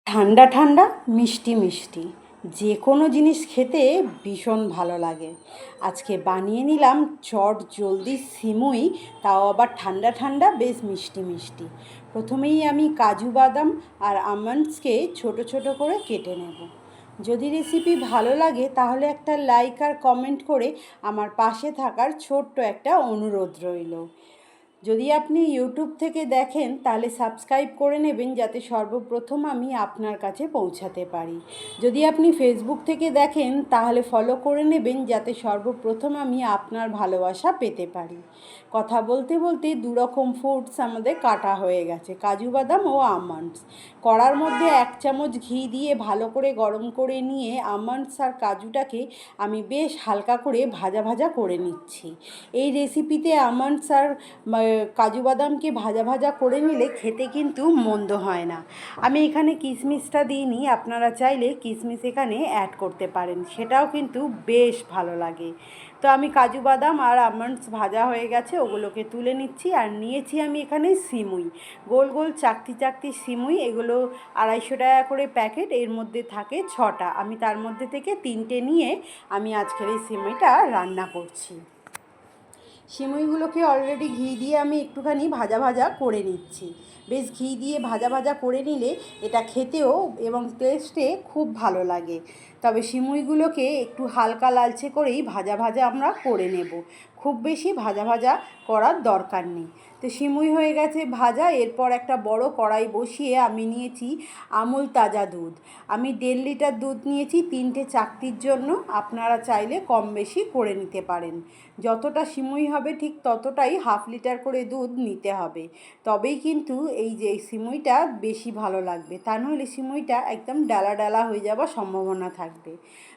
ঠান্ডা ঠান্ডা মিষ্টি মিষ্টি যে কোনো জিনিস খেতে ভীষণ ভালো লাগে। আজকে বানিয়ে নিলাম চট জলদি সিমুই, তাও আবার ঠান্ডা ঠান্ডা বেশ মিষ্টি মিষ্টি। প্রথমেই আমি কাজু বাদাম আর আমন্ডসকে ছোট ছোট করে কেটে নেব। যদি রেসিপি ভালো লাগে তাহলে একটা লাইক আর কমেন্ট করে আমার পাশে থাকার ছোট্ট একটা অনুরোধ রইল। যদি আপনি ইউটিউব থেকে দেখেন তাহলে সাবস্ক্রাইব করে নেবেন, যাতে সর্বপ্রথম আমি আপনার কাছে পৌঁছাতে পারি। যদি আপনি ফেসবুক থেকে দেখেন তাহলে ফলো করে নেবেন, যাতে সর্বপ্রথম আমি আপনার ভালোবাসা পেতে পারি। কথা বলতে বলতে দুরকম ফুডস আমাদের কাটা হয়ে গেছে, কাজু বাদাম ও আমন্ডস। কড়ার মধ্যে 1 চামচ ঘি দিয়ে ভালো করে গরম করে নিয়ে আমন্ডস আর কাজুটাকে আমি বেশ হালকা করে ভাজা ভাজা করে নিচ্ছি। এই রেসিপিতে আমন্ডস আর কাজু বাদামকে ভাজা ভাজা করে নিলে খেতে কিন্তু মন্দ হয় না। আমি এখানে কিশমিশটা দিইনি, আপনারা চাইলে কিশমিশ এখানে অ্যাড করতে পারেন, সেটাও কিন্তু বেশ ভালো লাগে। তো আমি কাজু বাদাম আর আমন্ডস ভাজা হয়ে গেছে, ওগুলোকে তুলে নিচ্ছি। আর নিয়েছি আমি এখানে সিমুই, গোল গোল চাকতি চাকতি সিমুই। এগুলো 250 টাকা করে প্যাকেট, এর মধ্যে থাকে 6টা। আমি তার মধ্যে থেকে 3টে নিয়ে আমি আজকের এই সিমুইটা রান্না করছি। সিমুইগুলোকে অলরেডি ঘি দিয়ে আমি একটুখানি ভাজা ভাজা করে নিচ্ছি। বেশ ঘি দিয়ে ভাজা ভাজা করে নিলে এটা খেতেও এবং টেস্টে খুব ভালো লাগে। তবে সিমুইগুলোকে একটু হালকা লালচে করেই ভাজা ভাজা আমরা করে নেব, খুব বেশি ভাজা ভাজা করার দরকার নেই। তো সিমুই হয়ে গেছে ভাজা। এরপর একটা বড় কড়াই বসিয়ে আমি নিয়েছি আমুল তাজা দুধ। আমি 1.5 লিটার দুধ নিয়েছি 3টে চাকতির জন্য। আপনারা চাইলে কম বেশি করে নিতে পারেন। যতটা সিমুই হবে ঠিক ততটাই 1/2 লিটার করে দুধ নিতে হবে, তবেই কিন্তু এই যে সিমুইটা বেশি ভালো লাগবে। তা নইলে সিমুইটা একদম ডালা ডালা হয়ে যাওয়ার সম্ভাবনা থাকবে।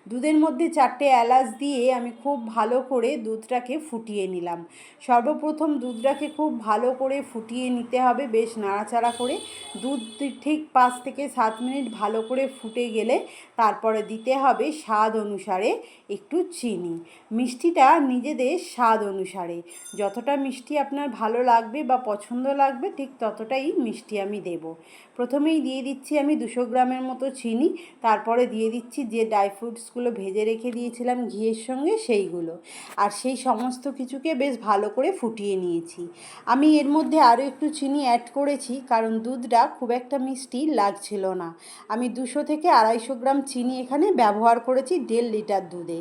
দুধের মধ্যে 4টে এলাচ দিয়ে আমি খুব ভালো করে দুধটাকে ফুটিয়ে নিলাম। সর্বপ্রথম দুধটাকে খুব ভালো করে ফুটিয়ে নিতে হবে, বেশ নাড়াচাড়া করে। দুধ ঠিক 5 থেকে 7 মিনিট ভালো করে ফুটে গেলে তারপরে দিতে হবে স্বাদ অনুসারে একটু চিনি। মিষ্টিটা নিজেদের স্বাদ অনুসারে, যতটা মিষ্টি আপনার ভালো লাগবে বা পছন্দ লাগবে ঠিক ততটাই মিষ্টি আমি দেব। প্রথমেই দিয়ে দিচ্ছি আমি 200 গ্রামের মতো চিনি। তারপরে দিয়ে দিচ্ছি যে ড্রাই ফ্রুটসগুলো ভেজে রেখে দিয়েছিলাম ঘিয়ের সঙ্গে, সেইগুলো। আর সেই সমস্ত কিছুকে বেশ ভালো করে ফুটিয়ে নিয়েছি। আমি এর মধ্যে আরও একটু চিনি অ্যাড করেছি, কারণ দুধটা খুব একটা মিষ্টি লাগছিল না। আমি 200 থেকে 250 গ্রাম চিনি এখানে ব্যবহার করেছি 1.5 লিটার দুধে।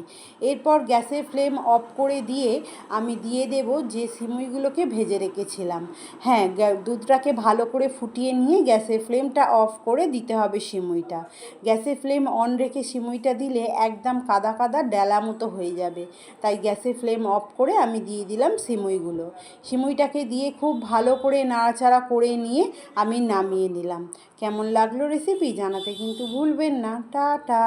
এরপর গ্যাসের ফ্লেম অফ করে দিয়ে আমি দিয়ে দেব যে সিমুইগুলোকে ভেজে রেখেছিলাম। হ্যাঁ, দুধটাকে ভালো করে ফুটিয়ে নিয়ে গ্যাসের ফ্লেমটা অফ করে দিতে হবে সিমুইটা। গ্যাসের ফ্লেম অন রেখে সিমুইটা দিলে একদম কাদা কাদা ডেলা মতো হয়ে যাবে। তাই গ্যাসের ফ্লেম অফ করে আমি দিয়ে দিলাম সিমুইগুলো। সিমুইটাকে দিয়ে খুব ভালো করে নাড়াচাড়া করে নিয়ে আমি নামিয়ে নিলাম। কেমন লাগলো রেসিপি জানাতে কিন্তু ভুলবেন না। টাটা।